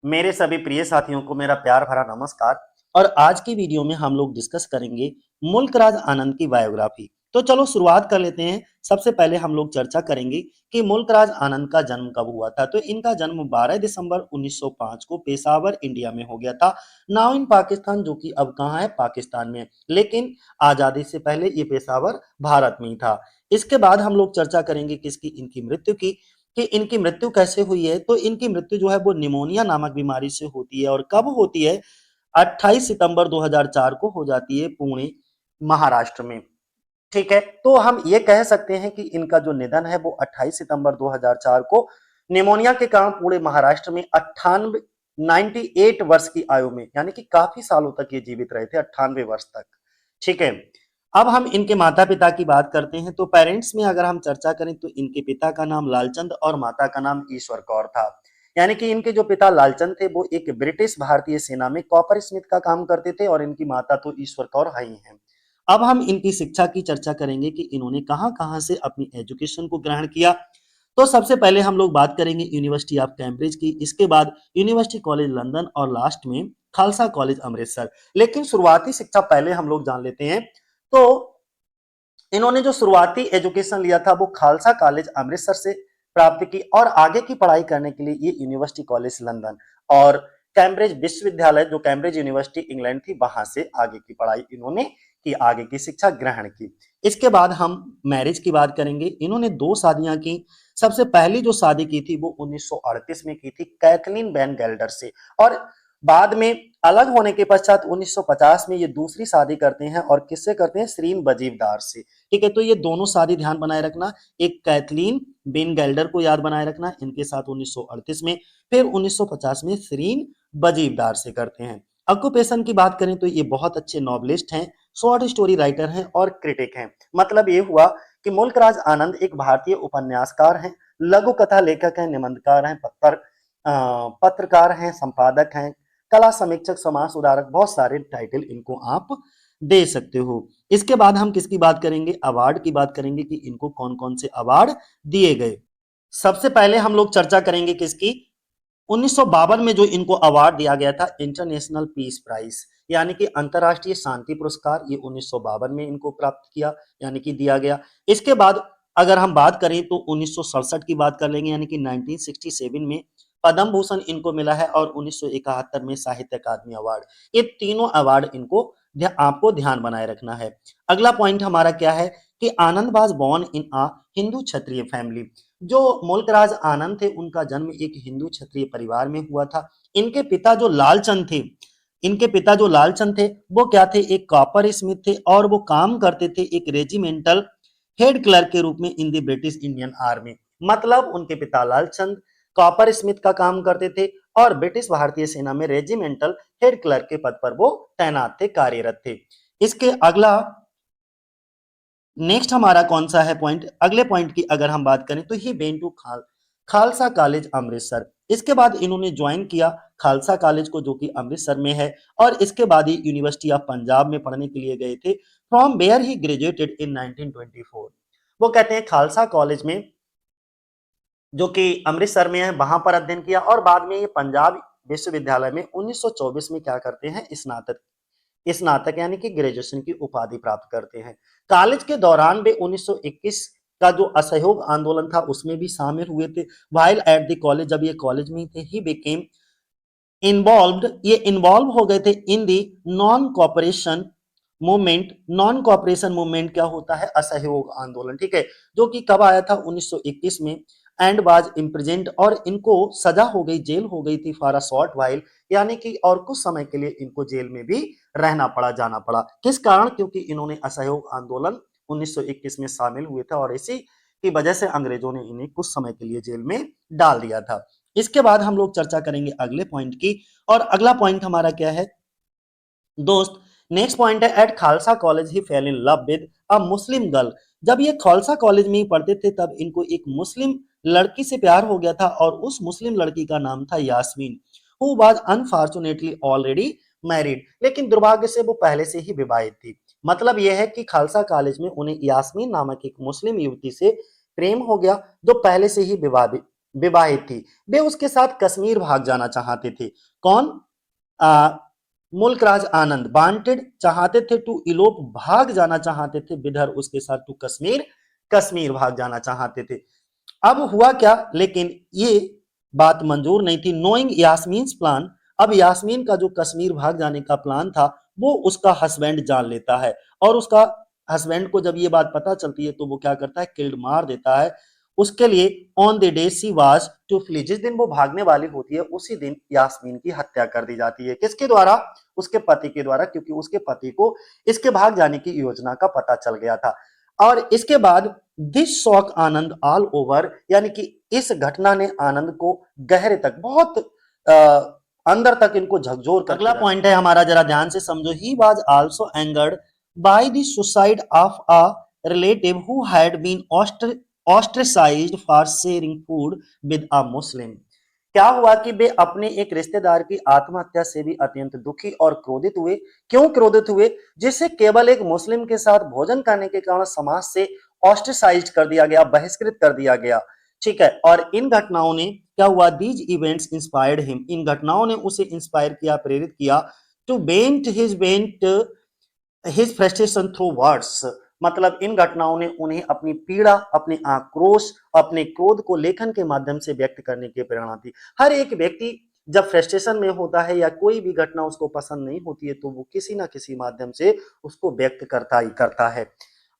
मेरे सभी प्रिय साथियों को मेरा प्यार भरा नमस्कार। और आज की वीडियो में हम लोग डिस्कस करेंगे मुल्कराज आनंद की बायोग्राफी। तो चलो शुरुआत कर लेते हैं। सबसे पहले हम लोग चर्चा करेंगे कि मुल्कराज आनंद का जन्म कब हुआ था। तो इनका जन्म 12 दिसंबर 1905 को पेशावर इंडिया में हो गया था। नाउ इन पाकिस्तान, जो कि अब कहाँ है, पाकिस्तान में, लेकिन आजादी से पहले ये पेशावर भारत में ही था। इसके बाद हम लोग चर्चा करेंगे किसकी, इनकी मृत्यु की, कि इनकी मृत्यु कैसे हुई है। तो इनकी मृत्यु जो है वो निमोनिया नामक बीमारी से होती है। और कब होती है? 28 सितंबर 2004 को हो जाती है, पुणे महाराष्ट्र में। ठीक है, तो हम ये कह सकते हैं कि इनका जो निधन है वो 28 सितंबर 2004 को निमोनिया के कारण पुणे महाराष्ट्र में 98 98 वर्ष की आयु में, यानी कि काफी सालों तक ये जीवित रहे थे, 98 वर्ष तक। ठीक है, अब हम इनके माता पिता की बात करते हैं। तो पेरेंट्स में अगर हम चर्चा करें तो इनके पिता का नाम लालचंद और माता का नाम ईश्वर कौर था। यानी कि इनके जो पिता लालचंद थे वो एक ब्रिटिश भारतीय सेना में कॉपर स्मिथ का काम करते थे, और इनकी माता तो ईश्वर कौर है ही है। अब हम इनकी शिक्षा की चर्चा करेंगे कि इन्होंने कहां कहां से अपनी एजुकेशन को ग्रहण किया। तो सबसे पहले हम लोग बात करेंगे यूनिवर्सिटी ऑफ कैम्ब्रिज की, इसके बाद यूनिवर्सिटी कॉलेज लंदन, और लास्ट में खालसा कॉलेज अमृतसर। लेकिन शुरुआती शिक्षा पहले हम लोग जान लेते हैं। तो इन्होंने जो शुरुआती एजुकेशन लिया था वो खालसा कॉलेज अमृतसर से प्राप्त की, और आगे की पढ़ाई करने के लिए ये यूनिवर्सिटी कॉलेज लंदन और कैम्ब्रिज विश्वविद्यालय, जो कैम्ब्रिज यूनिवर्सिटी इंग्लैंड थी, वहां से आगे की पढ़ाई इन्होंने की, आगे की शिक्षा ग्रहण की। इसके बाद हम मैरिज की बात करेंगे। इन्होंने दो शादियां की। सबसे पहली जो शादी की थी वो 1938 में की थी कैथलीन बैन गेल्डर से, और बाद में अलग होने के पश्चात 1950 में ये दूसरी शादी करते हैं, और किससे करते हैं? श्रीन बजीवदार से। ठीक है, तो ये दोनों शादी ध्यान बनाए रखना। एक कैथलीन बिन गेल्डर को याद बनाए रखना, इनके साथ 1938 में, फिर 1950 में श्रीन बजीवदार से करते हैं। ऑक्यूपेशन की बात करें तो ये बहुत अच्छे नॉवलिस्ट हैं, शॉर्ट स्टोरी राइटर हैं और क्रिटिक हैं। मतलब ये हुआ कि मुल्कराज आनंद एक भारतीय उपन्यासकार हैं, लघु कथा लेखक हैं, निबंधकार हैं, पत्रकार हैं, संपादक हैं, कला समीक्षक, समाज सुधारक, बहुत सारे टाइटल इनको आप दे सकते हो। इसके बाद हम किसकी बात करेंगे? अवार्ड की बात करेंगे कि इनको कौन कौन से अवार्ड दिए गए। सबसे पहले हम लोग चर्चा करेंगे किसकी, 1952 में जो इनको अवार्ड दिया गया था, इंटरनेशनल पीस प्राइज, यानी कि अंतरराष्ट्रीय शांति पुरस्कार, ये 1952 में इनको प्राप्त किया, यानी कि दिया गया। इसके बाद अगर हम बात करें तो 1967 की बात कर लेंगे, यानी कि 1967 में पद्म भूषण इनको मिला है, और 1971 में साहित्य अकादमी अवार्ड। ये तीनों अवार्ड इनको आपको ध्यान बनाए रखना है। अगला पॉइंट हमारा क्या है कि आनंद was born in uh Hindu Kshatriya family. जो मुल्कराज आनंद थे उनका जन्म एक हिंदू क्षत्रिय परिवार में हुआ था। इनके पिता जो लालचंद थे, इनके पिता जो लालचंद थे वो क्या थे? एक कॉपर स्मिथ थे, और वो काम करते थे एक रेजिमेंटल हेड क्लर्क के रूप में in the British Indian army. मतलब उनके पिता लालचंद कॉपर स्मिथ का काम करते थे, और ब्रिटिश भारतीय सेना में रेजिमेंटल हेड क्लर्क के पद पर वो तैनात थे, कार्यरत थे। इसके अगला नेक्स्ट हमारा कौन सा है पॉइंट? अगले पॉइंट की अगर हम बात करें तो ही बेन टू खालसा कॉलेज अमृतसर। इसके बाद इन्होंने ज्वाइन किया खालसा कॉलेज को, जो कि अमृतसर में है, और इसके बाद ही यूनिवर्सिटी ऑफ पंजाब में पढ़ने के लिए गए थे, from where he graduated in 1924। वो कहते हैं खालसा कॉलेज में, जो कि अमृतसर में है, वहां पर अध्ययन किया, और बाद में ये पंजाब विश्वविद्यालय में 1924 में क्या करते हैं? स्नातक स्नातक यानी कि ग्रेजुएशन की उपाधि प्राप्त करते हैं। कॉलेज के दौरान वे 1921 का जो असहयोग आंदोलन था उसमें भी शामिल हुए थे। व्हाइल एट द कॉलेज, जब ये कॉलेज में थे, ही बिकेम इन्वॉल्व्ड, ये इन्वॉल्व हो गए थे in the non cooperation movement. Non cooperation movement क्या होता है? असहयोग आंदोलन। ठीक है, जो कि कब आया था? 1921 में, एंड वाज इम्प्रिजेंट, और इनको सजा हो गई, जेल हो गई थी, फॉर अ शॉर्ट व्हाइल, यानी कि और कुछ समय के लिए इनको जेल में भी रहना पड़ा, जाना पड़ा। किस कारण? क्योंकि इन्होंने असहयोग आंदोलन 1921 में शामिल हुए थे, और इसी की वजह से अंग्रेजों ने इन्हें कुछ समय के लिए जेल में डाल दिया था। इसके बाद हम लोग चर्चा करेंगे अगले पॉइंट की, और अगला पॉइंट हमारा क्या है दोस्त? नेक्स्ट पॉइंट है, at Khalsa college he fell in love with a Muslim girl. जब ये खालसा कॉलेज में ही पढ़ते थे तब इनको एक मुस्लिम लड़की से प्यार हो गया था, और उस मुस्लिम लड़की का नाम था Yasmin, who was unfortunately already married. लेकिन दुर्भाग्य से वो पहले से ही विवाहित थी। मतलब यह है कि खालसा कॉलेज में उन्हें यास्मीन नामक एक मुस्लिम युवती से प्रेम हो गया, जो पहले से ही विवादित विवाहित थी। वे उसके साथ कश्मीर भाग जाना चाहते थे। कौन? आ, मुल्कराज आनंद वांटेड, चाहते थे टू इलोप, भाग जाना चाहते थे, विदर उसके साथ टू कश्मीर, कश्मीर भाग जाना चाहते थे। अब हुआ क्या, लेकिन ये बात मंजूर नहीं थी। नोइंग यास्मीन प्लान, अब यास्मीन का जो कश्मीर भाग जाने का प्लान था वो उसका हस्बैंड जान लेता है, और उसका हस्बैंड को जब ये बात पता चलती है तो वो क्या करता है, किल्ड, मार देता है। उसके लिए on the day she was to flee, जिस दिन वो भागने वाली होती है उसी दिन यास्मीन की हत्या कर दी जाती है। किसके द्वारा? उसके पति के द्वारा, क्योंकि उसके पति को इसके भाग जाने की योजना का पता चल गया था। और इसके बाद this shock Anand all over, यानी कि इस घटना ने आनंद को गहरे तक, बहुत अंदर तक इनको झकझोर कर, अगला पॉइंट है हमारा, जरा ध्यान से समझो। He was also angered by the suicide of a relative who had been ostracized for sharing food with a Muslim. क्या हुआ कि वे अपने एक रिश्तेदार की आत्महत्या से भी अत्यंत दुखी और क्रोधित हुए। क्यों क्रोधित हुए? जिसे केवल एक मुस्लिम के साथ भोजन करने के कारण समाज से ऑस्ट्रेसाइज्ड कर दिया गया, बहिष्कृत कर दिया गया। ठीक है, और इन घटनाओं ने क्या हुआ, दीज इवेंट्स इंस्पायर्ड हिम, इन घटनाओं ने उसे इंस्पायर किया, प्रेरित किया, to his frustration through words, मतलब इन घटनाओं ने उन्हें अपनी पीड़ा, अपने आक्रोश, अपने क्रोध को लेखन के माध्यम से व्यक्त करने की प्रेरणा दी। हर एक व्यक्ति जब फ्रस्ट्रेशन में होता है या कोई भी घटना उसको पसंद नहीं होती है तो वो किसी ना किसी माध्यम से उसको व्यक्त करता ही करता है।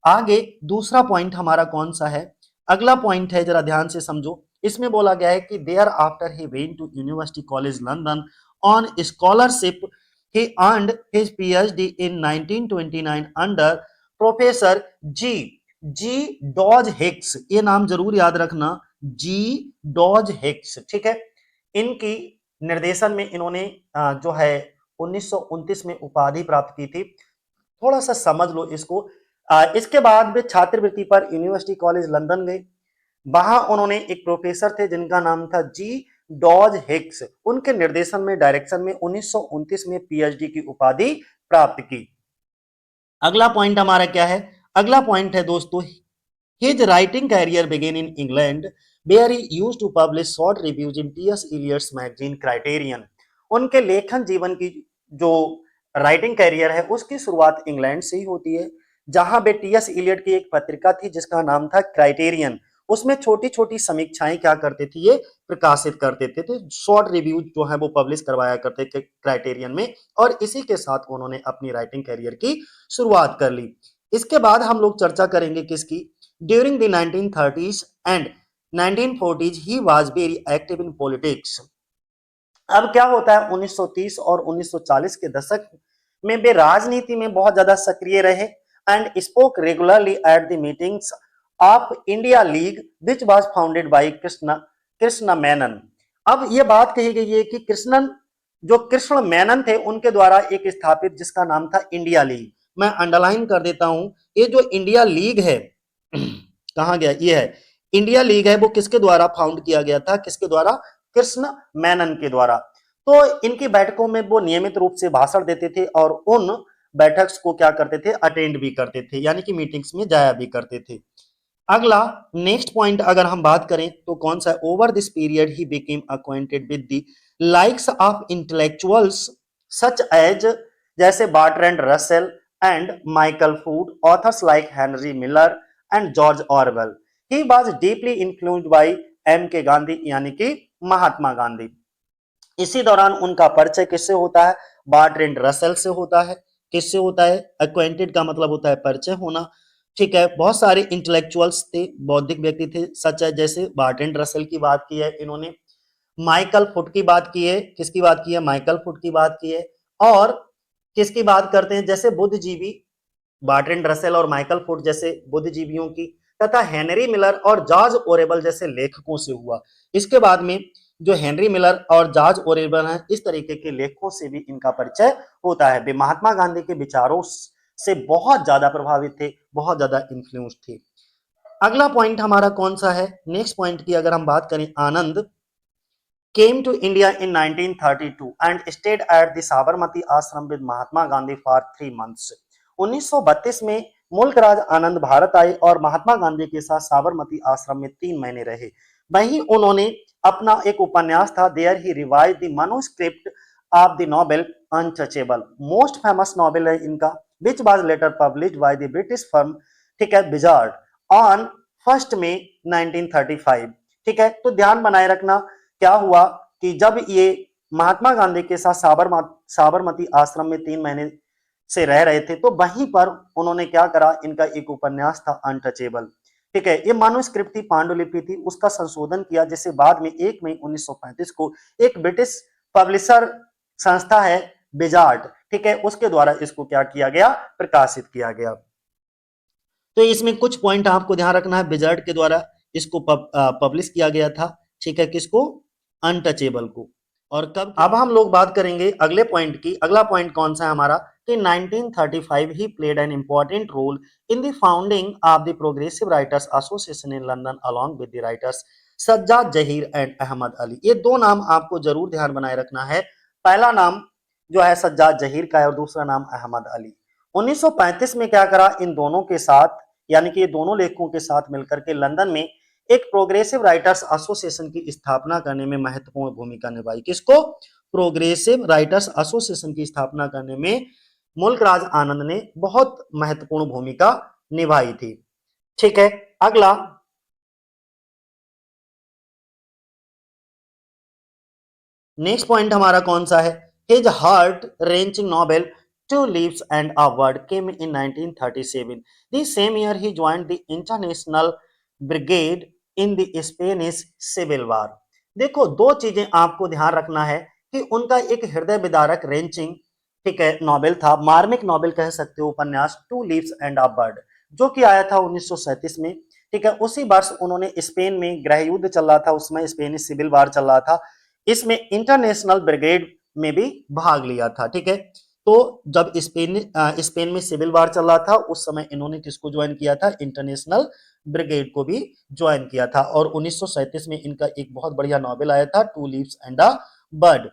आगे दूसरा पॉइंट हमारा कौन सा है? अगला पॉइंट है, जरा ध्यान से समझो। इसमें बोला गया है कि thereafter he went to university college London on scholarship, he earned his PhD in 1929 under professor G G Dawes Hicks, ये नाम जरूर याद रखना, जी डॉज हिक्स। ठीक है, इनकी निर्देशन में इन्होंने जो है 1929 में उपाधि प्राप्त की थी। थोड़ा सा समझ लो इसको। इसके बाद वे छात्रवृत्ति पर यूनिवर्सिटी कॉलेज लंदन गए। वहां उन्होंने एक प्रोफेसर थे जिनका नाम था जी डॉज हिक्स, उनके निर्देशन में, डायरेक्शन में 1929 में पीएचडी की उपाधि प्राप्त की। अगला पॉइंट हमारा क्या है? अगला पॉइंट है दोस्तों, his writing career began in England where he used to publish short reviews in TS Eliot's magazine Criterion. उनके लेखन जीवन की जो राइटिंग कैरियर है उसकी शुरुआत इंग्लैंड से ही होती है, जहां पे टीएस इलियट की एक पत्रिका थी जिसका नाम था क्राइटेरियन। उसमें छोटी छोटी समीक्षाएं क्या करते थे, ये प्रकाशित करते थे शॉर्ट रिव्यू जो है वो पब्लिश करवाया करते थे क्राइटेरियन में, और इसी के साथ उन्होंने अपनी राइटिंग कैरियर की शुरुआत कर ली। इसके बाद हम लोग चर्चा करेंगे किसकी? During the 1930s and 1940s he was very active in politics. अब क्या होता है, 1930 और 1940 के दशक में वे राजनीति में बहुत ज्यादा सक्रिय रहे and spoke regularly at the meetings of India league which was founded by Krishna Menon. अब ये बात कही गई है कि कृष्ण मेनन थे उनके द्वारा एक स्थापित, जिसका नाम था इंडिया लीग। मैं अंडरलाइन कर देता हूं, ये जो इंडिया लीग है कहा गया, ये है इंडिया लीग है, वो किसके द्वारा फाउंड किया गया था, किसके द्वारा? कृष्ण मेनन के द्वारा। तो इनकी बैठकों में वो नियमित रूप से भाषण देते थे और उन बैठक को क्या करते थे, अटेंड भी करते थे, यानी कि मीटिंग्स में जाया भी करते थे। अगला नेक्स्ट पॉइंट अगर हम बात करें तो कौन सा है? Over this period he became acquainted with the likes of intellectuals such as, जैसे Bertrand Russell and Michael Foot, authors like Henry Miller and George Orwell. He was deeply influenced by M K Gandhi, यानी कि महात्मा गांधी। इसी दौरान उनका परिचय किससे होता है? बार्ट्रैंड रसेल से होता है। किससे होता है? अक्वाइंटेड का मतलब होता है परिचय होना। ठीक है, बहुत सारे इंटेलेक्चुअल्स थे, बौद्धिक व्यक्ति थे, सच है, जैसे बार्ट्रैंड रसेल की बात की है इन्होंने, माइकल फुट की बात की है, किसकी बात की है? माइकल फुट की बात की है। और किसकी बात करते हैं? जैसे बुद्धिजीवी बार्ट्रैंड रसेल और माइकल फुट जैसे बुद्धिजीवियों की, तथा हेनरी मिलर और जॉर्ज ओरेबल जैसे लेखकों से हुआ। इसके बाद में जो हेनरी मिलर और जॉर्ज ओरेबल हैं, इस तरीके के लेखकों से भी इनका परिचय होता है। वे महात्मा गांधी के विचारों से बहुत ज्यादा प्रभावित थे, बहुत ज्यादा इन्फ्लुएंस थे। अगला पॉइंट हमारा कौन सा है? नेक्स्ट पॉइंट की अगर हम बात करें, आनंद came to India in 1932 and stayed at the Sabarmati Ashram with Mahatma Gandhi for 3 months. 1932 में मुल्कराज आनंद भारत आए और महात्मा गांधी के साथ साबरमती आश्रम में 3 महीने रहे। वहीं उन्होंने अपना एक उपन्यास था, there he revise the manuscript of the novel Untouchable, most famous novel है इनका, which was later published by the British firm, ठीक है, विजार्ड, ऑन 1 मई 1935। ठीक है, तो ध्यान बनाए रखना क्या हुआ कि जब ये महात्मा गांधी के साथ साबरमती आश्रम में 3 महीने से रह रहे थे, तो वहीं पर उन्होंने क्या करा, इनका एक उपन्यास था अनटचेबल। ठीक है, ये मानुस्क्रिप्ट थी, पांडुलिपि थी, उसका संशोधन किया, जिसे बाद में 1 मई 1935 को एक ब्रिटिश पब्लिशर संस्था है बिजार्ड, ठीक है, उसके द्वारा इसको क्या किया गया, प्रकाशित किया गया। तो इसमें कुछ पॉइंट आपको ध्यान रखना है, बिजार्ड के द्वारा इसको पब्लिश किया गया था, ठीक है, किसको, अनटचेबल को, और कब। अब हम लोग बात करेंगे अगले पॉइंट की। अगला पॉइंट कौन सा है हमारा कि 1935 he played an important role in the founding of the Progressive Writers Association in London along with the writers Sajjad Zaheer and Ahmed Ali. ये दो नाम आपको जरूर ध्यान बनाए रखना है, पहला नाम जो है सज्जाद जहीर का है और दूसरा नाम अहमद अली। 1935 में क्या करा, इन दोनों के साथ, यानी कि ये दोनों लेखकों के साथ मिलकर के लंदन में एक प्रोग्रेसिव राइटर्स एसोसिएशन की स्थापना करने में महत्वपूर्ण भूमिका निभाई। किसको, प्रोग्रेसिव राइटर्स एसोसिएशन की स्थापना करने में मुल्कराज आनंद ने बहुत महत्वपूर्ण भूमिका निभाई थी। ठीक है, अगला नेक्स्ट पॉइंट हमारा कौन सा है, his heart wrenching novel Two Leaves and a Word came in 1937। The same year he joined the International Brigade in the Spanish Civil War. देखो, दो चीजें आपको ध्यान रखना है कि उनका एक हृदय विदारक रेंचिंग, ठीक है, नॉवेल था, मार्मिक नॉवेल कह सकते हो, उपन्यास Two Leaves and a Bird, जो कि आया था 1937 में। ठीक है, उसी वर्ष उन्होंने स्पेन में गृह युद्ध चल रहा था, उसमें स्पेनिश सिविल वार चल रहा था, इसमें इंटरनेशनल ब्रिगेड में भी भाग लिया था। ठीक है, तो जब स्पेन में सिविल वार चल रहा था, उस समय इन्होंने किसको ज्वाइन किया था, इंटरनेशनल ब्रिगेड को भी ज्वाइन किया था, और 1937 में इनका एक बहुत बढ़िया नॉवेल आया था, Two Leaves and a Bird.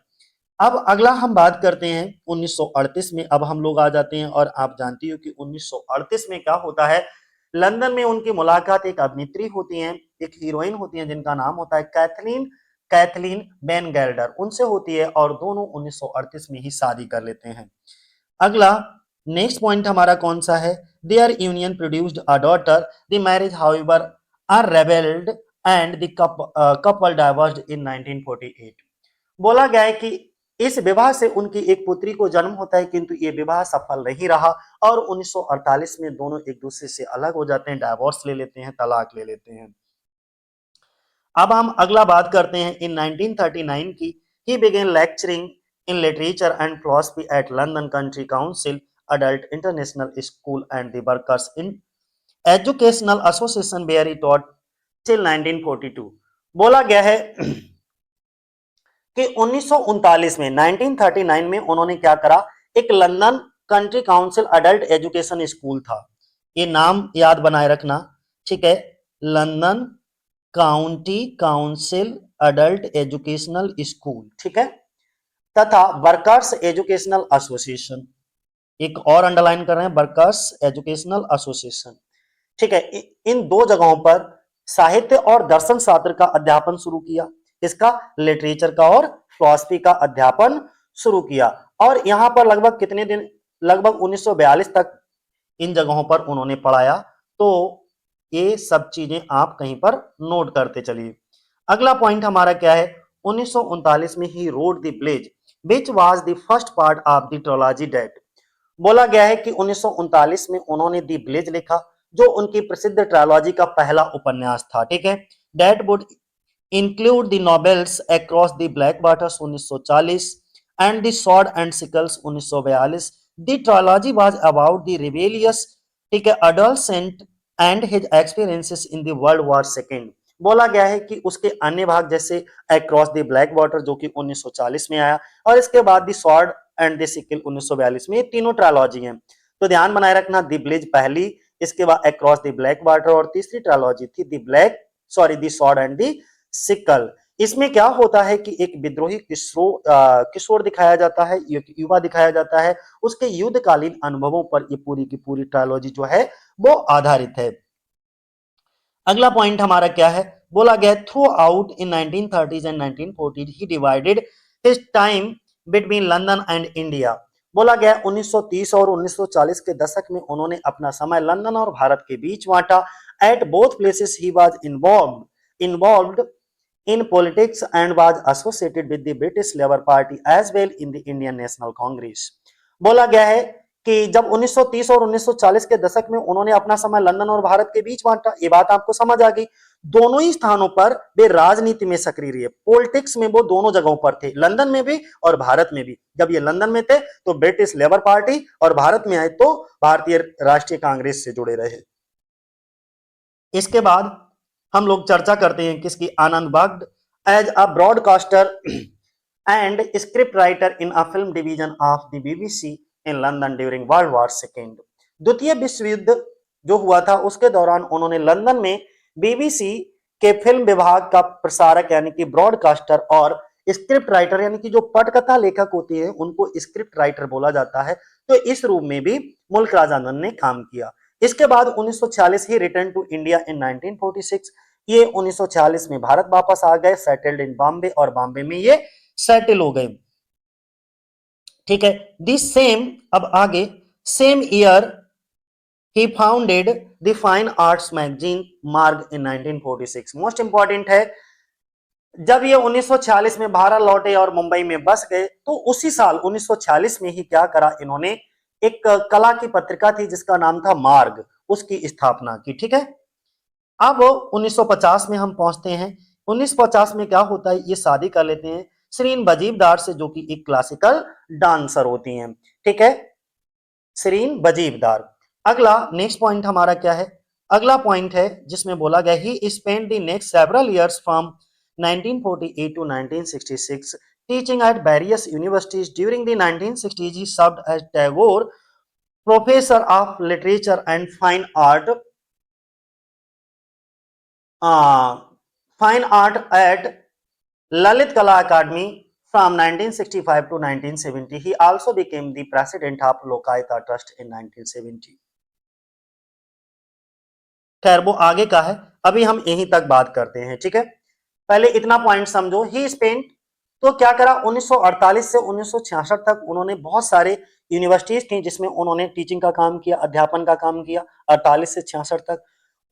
अब अगला हम बात करते हैं 1938 में। अब हम लोग आ जाते हैं, और आप जानती हो कि 1938 में क्या होता है, लंदन में उनकी मुलाकात एक अभिनेत्री होती है, एक हीरोइन होती है, जिनका नाम होता है कैथलीन कैथलीन बेन गेल्डर, उनसे होती है, और दोनों 1938 में ही शादी कर लेते हैं। अगला नेक्स्ट पॉइंट हमारा कौन सा है, their union produced a daughter, the marriage however unravelled and the couple divorced in 1948। बोला गया है कि इस विवाह से उनकी एक पुत्री को जन्म होता है, किंतु ये विवाह सफल नहीं रहा, और 1948 में दोनों एक दूसरे से अलग हो जाते हैं, डाइवोर्स ले लेते हैं, तलाक ले लेते हैं। अब हम अगला बात करते हैं इन 1939 की। He began lecturing in literature and philosophy at London country council adult international school and the workers in educational association where he taught till 1942। बोला गया है कि 1939 में 1939 में उन्होंने क्या करा, एक London country council adult education school था, ये नाम याद बनाए रखना, ठीक है, London county council adult educational school, ठीक है, तथा वर्कर्स एजुकेशनल एसोसिएशन, एक और अंडरलाइन कर रहे हैं, वर्कर्स एजुकेशनल एसोसिएशन। ठीक है, इन दो जगहों पर साहित्य और दर्शन शास्त्र का अध्यापन शुरू किया, इसका लिटरेचर का और फिलॉसफी का अध्यापन शुरू किया, और यहां पर लगभग कितने दिन, लगभग 1942 तक इन जगहों पर उन्होंने पढ़ाया। तो ये सब चीजें आप कहीं पर नोट करते चलिए। अगला पॉइंट हमारा क्या है, 1939 में he wrote the village which was the first part of the trilogy that. बोला गया है कि 1939 में उन्होंने दी ब्लेज लिखा, जो उनकी प्रसिद्ध ट्रायोलॉजी का पहला उपन्यास था। ठीक है, that would include the novels Across the Black Waters 1940 and The Sword and Sickles 1942। The trilogy was about the rebellious, ठीक है, adolescent and his experiences in the World war second. बोला गया है कि उसके अन्य भाग जैसे अक्रॉस द ब्लैक वाटर जो कि 1940 में आया, और इसके बाद the Sword and the sickle 1942 में, ये तीनों ट्रायोलॉजी हैं। तो ध्यान बनाए रखना, द ब्लिज पहली, इसके बाद अक्रॉस द ब्लैक वाटर, और तीसरी ट्रायोलॉजी थी the Sword and the sickle. इसमें क्या होता है कि एक विद्रोही किशोर दिखाया जाता है, युवा दिखाया जाता है, उसके युद्धकालीन अनुभवों पर ये पूरी की पूरी ट्रायोलॉजी जो है वो आधारित है। अगला पॉइंट हमारा क्या है, बोला गया through out in 1930s and 1940 he divided his time between London and India. बोला गया 1930 और 1940 के दशक में उन्होंने अपना समय लंदन और भारत के बीच बांटा। At both places he was involved in politics and was associated with the British Labour Party as well in the Indian National Congress। बोला गया है कि जब 1930 और 1940 के दशक में उन्होंने अपना समय लंदन और भारत के बीच बांटा, ये बात आपको समझ आ गई। दोनों ही स्थानों पर वे राजनीति में सक्रिय रहे, पॉलिटिक्स में वो दोनों जगहों पर थे, लंदन में भी और भारत में भी। जब ये लंदन में थे तो ब्रिटिश लेबर पार्टी और भारत में आए तो भारतीय राष्ट्रीय कांग्रेस से जुड़े रहे। इसके बाद हम लोग चर्चा करते हैं किसकी, आनंद बख्श as a broadcaster and script writer in a film division of the BBC in London during world war second. द्वितीय विश्व युद्ध जो हुआ था उसके दौरान उन्होंने लंदन में बीबीसी के फिल्म विभाग का प्रसारक यानी कि ब्रॉडकास्टर और स्क्रिप्ट राइटर यानी कि जो पटकथा लेखक होते हैं उनको स्क्रिप्ट राइटर बोला जाता है, तो इस रूप में भी मुल्क राज आनंद ने काम किया। इसके बाद 1946 ही रिटर्न टू इंडिया इन 1946, ये 1946 में भारत वापस आ गए, सेटल्ड इन बॉम्बे और बॉम्बे में ये सेटल हो गए। ठीक है, दिस सेम, अब आगे, same year he founded the fine arts magazine मार्ग इन 1946। मोस्ट इंपॉर्टेंट है, जब ये 1946 में भारत लौटे और मुंबई में बस गए तो उसी साल 1946 में ही क्या करा इन्होंने, एक कला की पत्रिका थी जिसका नाम था मार्ग, उसकी स्थापना की। ठीक है, अब 1950 में हम पहुंचते हैं। 1950 में क्या होता है, ये शादी कर लेते हैं शरीन बजीबदार से जो कि एक क्लासिकल डांसर होती हैं। ठीक है, शरीन बजीबदार। अगला नेक्स्ट पॉइंट हमारा क्या है, अगला पॉइंट है जिसमें बोला गया ही spent the next several years from 1948 to 1966 teaching at various universities। during the 1960s he served as Tagore Professor of Literature and Fine Art at Lalit Kala Academy from 1965 to 1970। he also became the president of Lokayata Trust in 1970। खैर वो आगे का है, अभी हम यहीं तक बात करते हैं। ठीक है, पहले इतना पॉइंट समझो, ही स्पेंट, तो क्या करा 1948 से 1966 तक उन्होंने बहुत सारे यूनिवर्सिटीज थी जिसमें उन्होंने टीचिंग का काम किया, अध्यापन का काम किया 48 से 66 तक।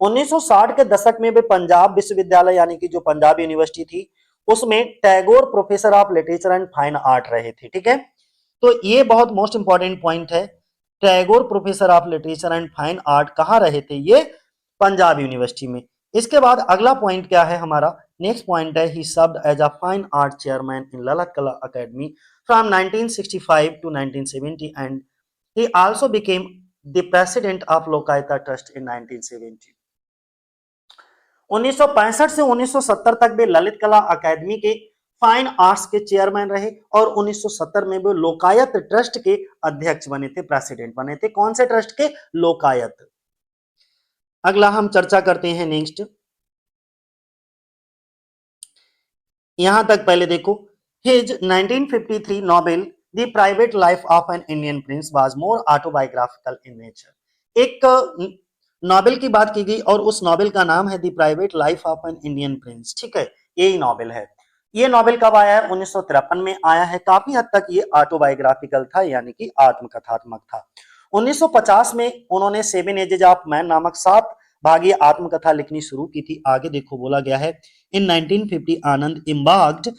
1960 के दशक में भी पंजाब विश्वविद्यालय यानी कि जो पंजाब यूनिवर्सिटी थी उसमें Tagore professor of literature and fine art रहे थे। ठीक है, तो ये बहुत मोस्ट इंपॉर्टेंट पॉइंट है, Tagore professor of literature and fine art कहाँ रहे थे, ये पंजाब यूनिवर्सिटी में। इसके बाद अगला पॉइंट क्या है हमारा, नेक्स्ट पॉइंट है he served as a fine art chairman in Lalit Kala academy from 1965 to 1970 and he also became the president of Lokayata trust in 1970। 1965 से 1970 तक वे ललित कला अकेडमी के फाइन आर्ट्स के चेयरमैन रहे और 1970 में वे लोकायत ट्रस्ट के अध्यक्ष बने थे, प्रेसिडेंट बने थे। कौन से ट्रस्ट के, लोकायत। अगला हम चर्चा करते हैं नेक्स्ट, यहां तक पहले देखो, his 1953 novel the private life of an Indian Prince was more autobiographical in nature. एक नॉवेल की बात की गई और उस नॉवेल का नाम है the private life of an Indian Prince. ठीक है, यही नॉवेल है। ये नॉवेल कब आया है, 1953 में आया है। काफी हद तक ये ऑटोबायोग्राफिकल था यानी कि आत्मकथात्मक था। 1950 में उन्होंने सेवन एजेस ऑफ मैन नामक 7 भागीय आत्मकथा लिखनी शुरू की थी। आगे देखो बोला गया है इन 1950 आनंद embarked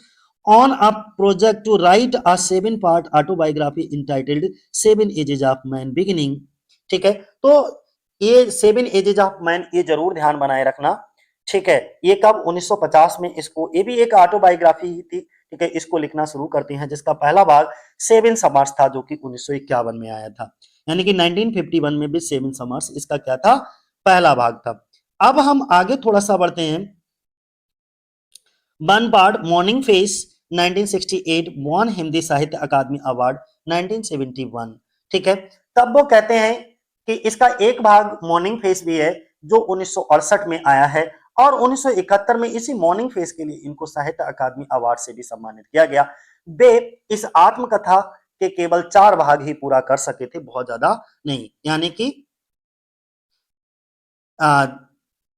on a project to write a 7-part autobiography entitled Seven Ages of Man Beginning। ठीक है, तो ये 7 एजेस ऑफ मैन ये जरूर ध्यान बनाए रखना। ठीक है, ये कब, 1950 में इसको, ये भी एक ऑटोबायोग्राफी ही थी। ठीक है, इसको लिखना शुरू करते हैं जिसका पहला भाग 7 समर्स था जो कि 1951 में आया था, यानी कि 1951 में भी 7 समर्स इसका क्या था, पहला भाग था। अब हम आगे थोड़ा सा बढ़ते हैं। One part Morning Face 1968 won Hindi Sahitya Akademi award 1971। ठीक है, तब वो कहते हैं कि इसका एक भाग मॉर्निंग फेस भी है जो 1968 में आया है और 1971 में इसी मॉर्निंग फेस के लिए इनको साहित्य अकादमी अवार्ड से भी सम्मानित किया गया। वे इस आत्मकथा के केवल 4 भाग ही पूरा कर सके थे, बहुत ज्यादा नहीं, यानी कि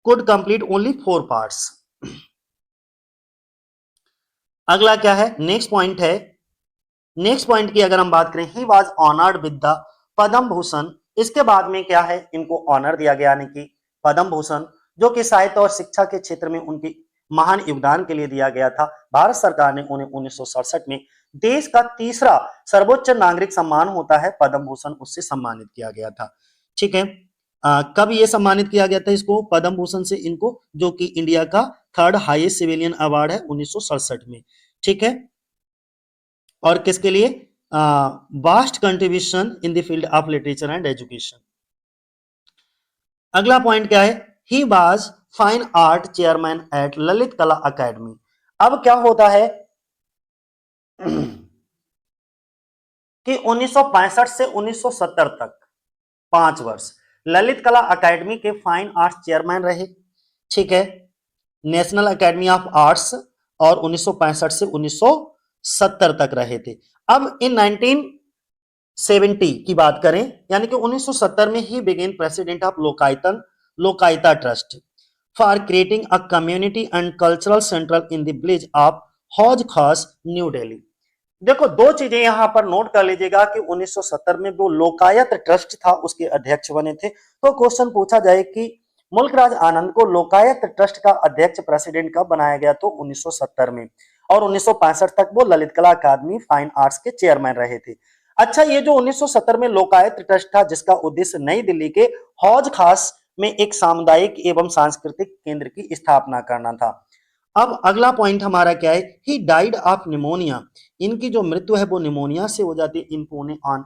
could complete only 4 parts। अगला क्या है, नेक्स्ट पॉइंट है, नेक्स्ट पॉइंट की अगर हम बात करें, he was honoured with the Padma Bhushan. इसके बाद में क्या है, इनको ऑनर दिया गया, यानी कि पद्म भूषण, जो कि साहित्य और शिक्षा के क्षेत्र में उनकी महान योगदान के लिए दिया गया था। भारत सरकार ने उन्हें 1967 में देश का तीसरा सर्वोच्च नागरिक सम्मान होता है पद्म भूषण, उससे सम्मानित किया गया था। ठीक है, कब ये सम्मानित किया गया था इसको, पद्म भूषण से इनको, जो कि इंडिया का थर्ड हाईएस्ट सिविलियन अवार्ड है 1967 में। ठीक है, और किसके लिए, vast contribution in the field of literature and education. अगला पॉइंट क्या है, he was fine art chairman at Lalit Kala Academy. अब क्या होता है कि 1965 से 1970 तक 5 वर्ष ललित कला अकेडमी के फाइन आर्ट्स चेयरमैन रहे। ठीक है, नेशनल अकेडमी ऑफ आर्ट्स, और 1965 से 1970 तक रहे थे। अब इन 1970 की बात करें, यानी कि 1970 में he began president of Lokayata trust for creating a community and cultural centre in the village of Hauz Khas, new Delhi. देखो, दो चीजें यहां पर नोट कर लीजिएगा कि 1970 में वो लोकायत ट्रस्ट था, उसके अध्यक्ष बने थे। तो क्वेश्चन पूछा जाए कि मुल्क राज आनंद को लोकायत ट्रस्ट का अध्यक्ष प्रेसिडेंट कब बनाया गया, तो 1970 में, और 1965 तक वो ललित कला अकादमी फाइन आर्ट्स के चेयरमैन रहे थे। अच्छा, ये जो 1970 में लोकायत ट्रस्ट था, जिसका उद्देश्य नई दिल्ली के हौज खास में एक सामुदायिक एवं सांस्कृतिक केंद्र की स्थापना करना था। अब अगला पॉइंट हमारा क्या है, ही डाइड ऑफ निमोनिया। इनकी जो मृत्यु है वो निमोनिया से हो जाती है in Pune on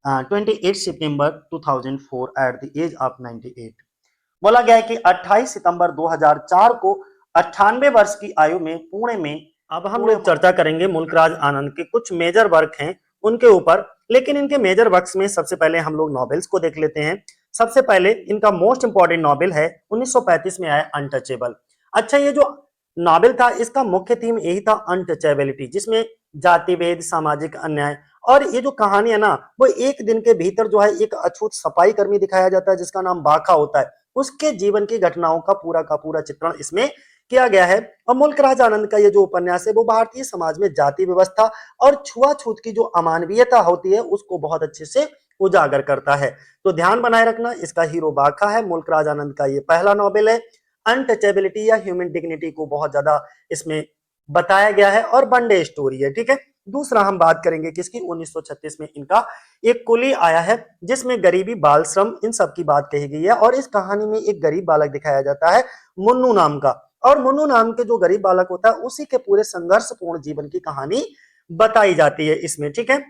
28 September 2004 at the age of 98। बोला गया है कि 28 सितंबर 2004 को 98 वर्ष की आयु में पुणे में। अब हम लोग चर्चा करेंगे मुल्क राज आनंद के कुछ मेजर वर्क हैं उनके ऊपर, लेकिन इनके मेजर वर्क्स में सबसे पहले हम लोग नॉवेल्स को देख लेते हैं। सबसे पहले इनका मोस्ट इंपॉर्टेंट नॉवेल है 1935 में आया अनटचेबल। अच्छा, ये जो नॉवेल था इसका मुख्य थीम यही था, अनटचेबिलिटी, जिसमें जाति भेद, सामाजिक अन्याय, और ये जो कहानी है ना, वो एक दिन के भीतर जो है एक अछूत सफाई कर्मी दिखाया जाता है जिसका नाम बाखा होता है, उसके जीवन की घटनाओं का पूरा चित्रण इसमें किया गया है। और मुल्क राज आनंद का ये जो उपन्यास है वो भारतीय समाज में जाति व्यवस्था और छुआछूत की जो अमानवीयता होती है उसको बहुत अच्छे से उजागर करता है। तो ध्यान बनाए रखना, इसका हीरो बाखा है। मुल्क राज आनंद का ये पहला नॉवेल है। अनटचेबिलिटी या ह्यूमन डिग्निटी को बहुत ज्यादा इसमें बताया गया है और वनडे स्टोरी है। ठीक है, दूसरा हम बात करेंगे किसकी, 1936 में इनका एक कुली आया है जिसमें गरीबी, बाल श्रम, इन सब की बात कही गई है। और इस कहानी में एक गरीब बालक दिखाया जाता है मुन्नू नाम का, और मुन्नू नाम के जो गरीब बालक होता है उसी के पूरे संघर्षपूर्ण जीवन की कहानी बताई जाती है इसमें। ठीक है,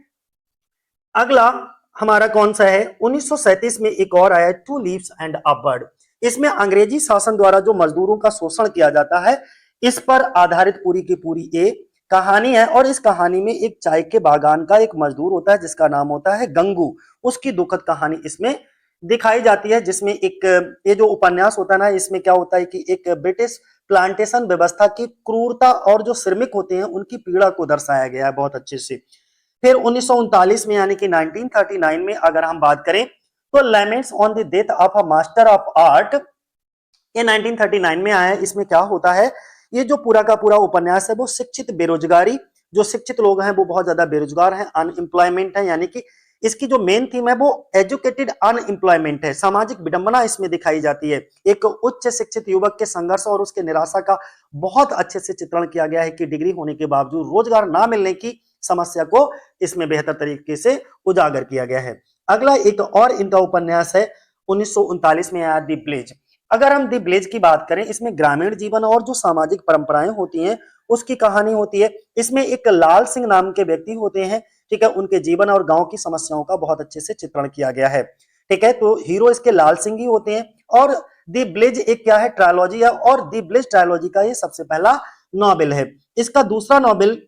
अगला हमारा कौन सा है, 1937 में एक और आया, Two Leaves and a Bird. इसमें अंग्रेजी शासन द्वारा जो मजदूरों का शोषण किया जाता है इस पर आधारित पूरी की पूरी एक कहानी है। और इस कहानी में एक चाय के बागान का एक मजदूर होता है जिसका नाम होता है गंगू, उसकी दुखद कहानी इसमें दिखाई जाती है। जिसमें एक, ये जो उपन्यास होता है ना, इसमें क्या होता है कि एक ब्रिटिश प्लांटेशन व्यवस्था की क्रूरता और जो श्रमिक होते हैं उनकी पीड़ा को दर्शाया गया है बहुत अच्छे से। फिर 1939 में, यानी कि 1939 में अगर हम बात करें तो laments on the death of a master of art, ये 1939 में आया है। इसमें क्या होता है, ये जो पूरा का पूरा उपन्यास है वो शिक्षित बेरोजगारी, जो शिक्षित लोग हैं वो बहुत ज्यादा बेरोजगार हैं, अनएम्प्लॉयमेंट है, यानी कि इसकी जो मेन थीम है वो एजुकेटेड अनएम्प्लॉयमेंट है। सामाजिक विडंबना इसमें दिखाई जाती है, एक उच्च शिक्षित युवक के संघर्ष और उसके निराशा का बहुत अच्छे से चित्रण किया गया है कि डिग्री होने के बावजूद रोजगार ना मिलने की समस्या को इसमें बेहतर तरीके से उजागर किया गया है। अगला एक और इनका उपन्यास है 1939 में आया, दी ब्लेज। अगर हम दी ब्लेज की बात करें, इसमें ग्रामीण जीवन और जो सामाजिक परंपराएं होती हैं उसकी कहानी होती है। इसमें एक लाल सिंह नाम के व्यक्ति होते हैं, ठीक है, उनके जीवन और गांव की समस्याओं का बहुत अच्छे से चित्रण किया गया है। ठीक है, तो हीरो इसके लाल सिंह ही होते हैं। और दी ब्लेज एक क्या है, ट्रायोलॉजी है, और दी ब्लेज ट्रायोलॉजी का ये सबसे पहला नॉवेल है। इसका दूसरा नॉवेल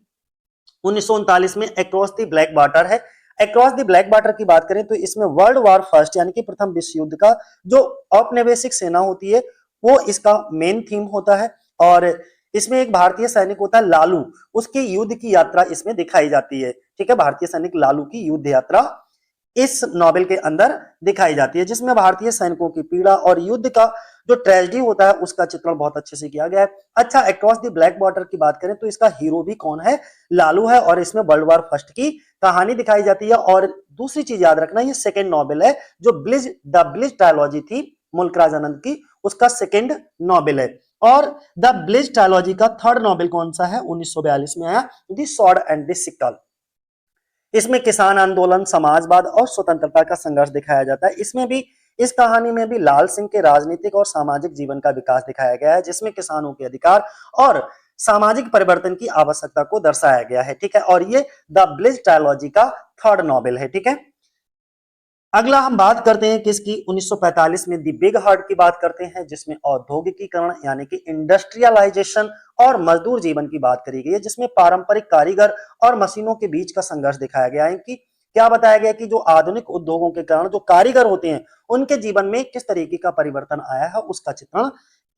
1939 में अक्रॉस द ब्लैक वाटर है। अक्रॉस द ब्लैक वाटर की बात करें तो इसमें वर्ल्ड वॉर फर्स्ट, यानी कि प्रथम विश्व युद्ध का जो औपनिवेशिक सेना होती है वो इसका मेन थीम होता है। और इसमें एक भारतीय सैनिक होता है लालू, उसकी युद्ध की यात्रा इसमें दिखाई जाती है। ठीक है, भारतीय सैनिक लालू की युद्ध यात्रा इस नॉवेल के अंदर दिखाई जाती है, जिसमें भारतीय सैनिकों की पीड़ा और युद्ध का जो ट्रेजेडी होता है उसका चित्रण बहुत अच्छे से किया गया है। अच्छा, अक्रॉस द ब्लैक वाटर की बात करें तो इसका हीरो भी कौन है, लालू है, और इसमें वर्ल्ड वॉर फर्स्ट की कहानी दिखाई जाती है। और दूसरी चीज याद रखना, ये सेकेंड नॉवेल है, जो द ब्लिज ट्रायलॉजी थी मुल्क राज आनंद की, उसका सेकेंड नॉवेल है। और द ब्लिज ट्रायलॉजी का थर्ड नॉवेल कौन सा है, 1942 में आया, the sword and the sickle. इसमें किसान आंदोलन, समाजवाद और स्वतंत्रता का संघर्ष दिखाया जाता है। इसमें भी, इस कहानी में भी लाल सिंह के राजनीतिक और सामाजिक जीवन का विकास दिखाया गया है, जिसमें किसानों के अधिकार और सामाजिक परिवर्तन की आवश्यकता को दर्शाया गया है। ठीक है, और ये द ब्लिज ट्रायलॉजी का थर्ड नॉवेल है। ठीक है, अगला हम बात करते हैं किसकी, 1945 में दी बिग हार्ट की बात करते हैं, जिसमें औद्योगिकीकरण यानी कि इंडस्ट्रियलाइजेशन और मजदूर जीवन की बात करी गई है, जिसमें पारंपरिक कारीगर और मशीनों के बीच का संघर्ष दिखाया गया है कि क्या बताया गया कि जो आधुनिक उद्योगों के कारण जो कारीगर होते हैं उनके जीवन में किस तरीके का परिवर्तन आया है, उसका चित्रण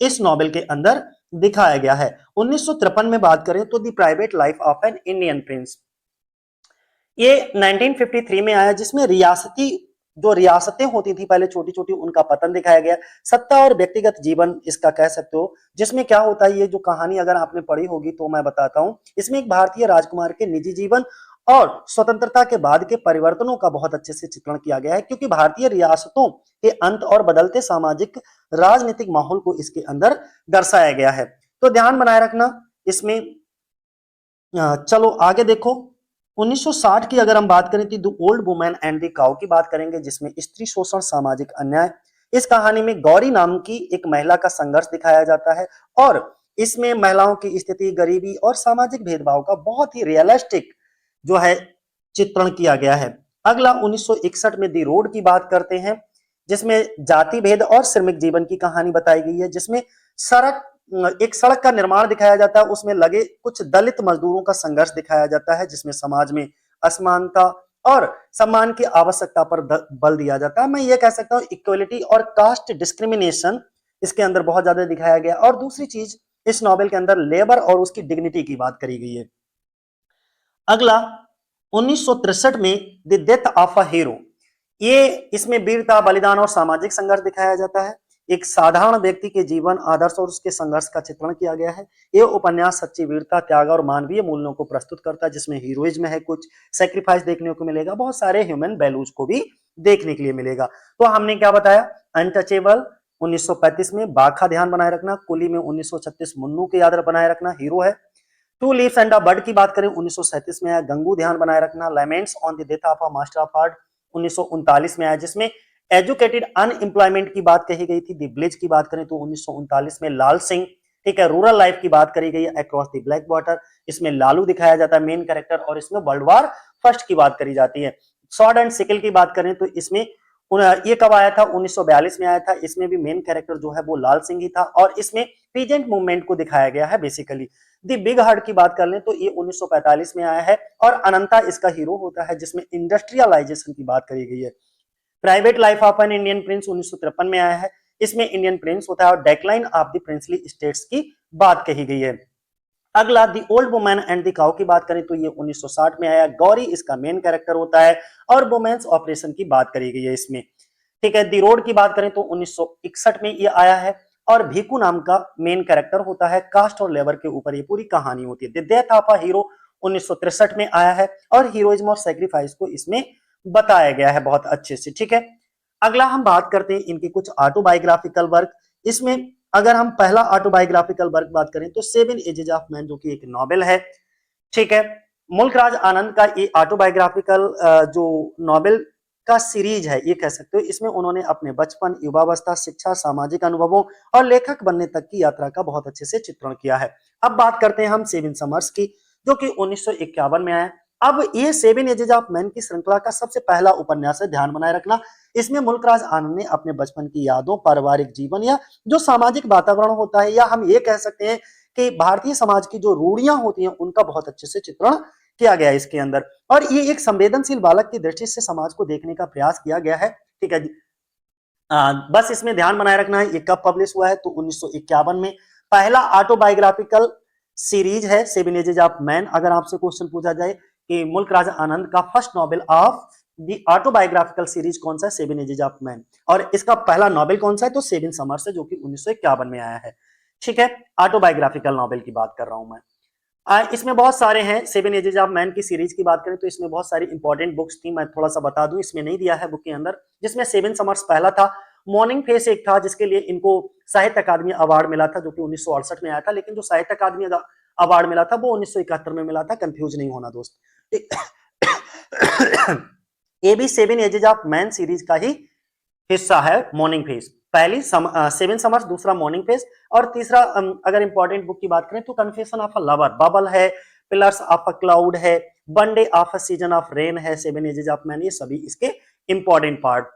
इस नॉवेल के अंदर दिखाया गया है। 1953 में बात करें तो the private life of an Indian prince, ये 1953 में आया, जिसमें रियासती, जो रियासतें होती थी पहले छोटी छोटी, उनका पतन दिखाया गया, सत्ता और व्यक्तिगत जीवन इसका कह सकते हो। जिसमें क्या होता है, ये जो कहानी अगर आपने पढ़ी होगी तो मैं बताता हूं, इसमें एक भारतीय राजकुमार के निजी जीवन और स्वतंत्रता के बाद के परिवर्तनों का बहुत अच्छे से चित्रण किया गया है, क्योंकि भारतीय रियासतों के अंत और बदलते सामाजिक राजनीतिक माहौल को इसके अंदर दर्शाया गया है। तो ध्यान बनाए रखना इसमें। चलो आगे देखो, 1960 की अगर हम बात करें तो the old women and the cow की बात करेंगे, जिसमें स्त्री शोषण, सामाजिक अन्याय। इस कहानी में गौरी नाम की एक महिला का संघर्ष दिखाया जाता है, और इसमें महिलाओं की स्थिति, गरीबी और सामाजिक भेदभाव का बहुत ही रियलिस्टिक जो है चित्रण किया गया है। अगला 1961 में दी रोड की बात करते हैं, जिसमें जाति भेद और श्रमिक जीवन की कहानी बताई गई है, जिसमें सड़क एक सड़क का निर्माण दिखाया जाता है, उसमें लगे कुछ दलित मजदूरों का संघर्ष दिखाया जाता है, जिसमें समाज में असमानता और सम्मान की आवश्यकता पर बल दिया जाता है। मैं ये कह सकता हूँ इक्वलिटी और कास्ट डिस्क्रिमिनेशन इसके अंदर बहुत ज्यादा दिखाया गया। और दूसरी चीज, इस नॉवेल के अंदर लेबर और उसकी डिग्निटी की बात करी गई है। अगला 1963 में the death of a hero, ये इसमें वीरता, बलिदान और सामाजिक संघर्ष दिखाया जाता है। एक साधारण व्यक्ति के जीवन, आदर्श और उसके संघर्ष का चित्रण किया गया है। ये उपन्यास सच्ची वीरता, त्याग और मानवीय मूल्यों को प्रस्तुत करता है, जिसमें हीरोइज्म है, कुछ सैक्रिफाइस देखने को मिलेगा, बहुत सारे ह्यूमन वैल्यूज को भी देखने के लिए मिलेगा। तो हमने क्या बताया, अनटचेबल 1935 में, बाखा ध्यान बनाए रखना, कुली में 1936 मुन्नू के याद बनाए रखना, हीरो है। Two Leaves and a Bird की बात करें 1937 में आया, गंगू ध्यान बनाए रखना। Laments on the death of a master of art 1939 में आया, जिसमें एजुकेटेड अनएम्प्लॉयमेंट की बात कही गई थी। द ब्लिज की बात करें तो 1939 में लाल सिंह, ठीक है, रूरल लाइफ की बात करी गई है। अक्रॉस द ब्लैक वाटर, इसमें लालू दिखाया जाता है मेन कैरेक्टर, और इसमें वर्ल्ड वॉर फर्स्ट की बात करी जाती है। स्वॉर्ड एंड सिकल की बात करें तो इसमें ये कब आया था, 1942 में आया था। इसमें भी मेन कैरेक्टर जो है वो लाल सिंह ही था, और इसमें पीजेंट मूवमेंट को दिखाया गया है बेसिकली। दी बिग हार्ट की बात कर लें तो ये 1945 में आया है, और अनंता इसका हीरो होता है, जिसमें इंडस्ट्रियलाइजेशन की बात करी गई है। Private life of an Indian Prince 1953 में आया है, इसमें इंडियन प्रिंस होता है और decline of the princely states की बात कही गई है। अगला the old women and the cow की बात करें तो ये 1960 में आया, गौरी इसका मेन कैरेक्टर होता है, और वुमेन्स ऑपरेशन की बात करी गई है इसमें। ठीक है, दी रोड की बात करें तो 1961 में ये आया है, और भीकू नाम का मेन कैरेक्टर होता है, कास्ट और लेबर के ऊपर ये पूरी कहानी होती है। The death of a hero 1963 में आया है, और हीरोइज्म और सैक्रिफाइस को इसमें बताया गया है बहुत अच्छे से। ठीक है, अगला हम बात करते हैं इनके कुछ ऑटोबायोग्राफिकल वर्क। इसमें अगर हम पहला ऑटोबायोग्राफिकल वर्क बात करें तो सेवन एजेस ऑफ मैन, जो कि एक नॉवेल है। ठीक है, मुल्क राज आनंद का ये ऑटोबायोग्राफिकल जो नॉवेल का सीरीज है ये कह सकते हो। इसमें उन्होंने अपने बचपन, युवावस्था, शिक्षा, सामाजिक अनुभवों और लेखक बनने तक की यात्रा का बहुत अच्छे से चित्रण किया है। अब बात करते हैं हम सेवन समर्स की, जो कि 1951 में आया। अब ये सेवन एजेस ऑफ मैन की श्रृंखला का सबसे पहला उपन्यास है, ध्यान बनाए रखना। इसमें मुल्क राज आनंद ने अपने बचपन की यादों, पारिवारिक जीवन या जो सामाजिक वातावरण होता है, या हम ये कह सकते हैं कि भारतीय समाज की जो रूढ़ियां होती हैं उनका बहुत अच्छे से चित्रण किया गया है इसके अंदर। और ये एक संवेदनशील बालक की दृष्टि से समाज को देखने का प्रयास किया गया है। ठीक है जी, बस इसमें ध्यान बनाए रखना है ये कब पब्लिश हुआ है, तो 1951 में। पहला ऑटोबायोग्राफिकल सीरीज है सेवन एजेस ऑफ मैन। अगर आपसे क्वेश्चन पूछा जाए कि मुल्क राज आनंद का first novel of the autobiographical series कौन सा है? Seven Ages of Man. और इसका पहला नोबेल कौन सा है? तो सेवन समर्स है, जो कि 1951 में आया है। ठीक है, ऑटोबायोग्राफिकल नोबेल की बात कर रहा हूं मैं। इसमें बहुत सारे हैं। सेवन एजेस ऑफ मैन की सीरीज की बात करें तो इसमें बहुत सारी इंपॉर्टेंट बुक्स थी, मैं थोड़ा सा बता दूं, इसमें नहीं दिया है बुक के अंदर, जिसमें सेवन समर्स पहला था। मॉर्निंग फेस एक था, जिसके लिए इनको साहित्य अकादमी अवार्ड मिला था, जो कि 1968 में आया था, लेकिन जो साहित्य अकादमी अवार्ड मिला था वो 1971 में मिला था, कंफ्यूज नहीं होना दोस्त। ये भी Seven Ages of Man series का ही हिस्सा है। मॉर्निंग फेज पहली सेवन समर्स, दूसरा मॉर्निंग फेज, और तीसरा अगर इंपॉर्टेंट बुक की बात करें तो Confession of a Lover, Bubble है, पिलर्स ऑफ अ क्लाउड है, One Day of a Season of Rain है, सेवन एजेस ऑफ मैन, ये सभी इसके इंपॉर्टेंट पार्ट।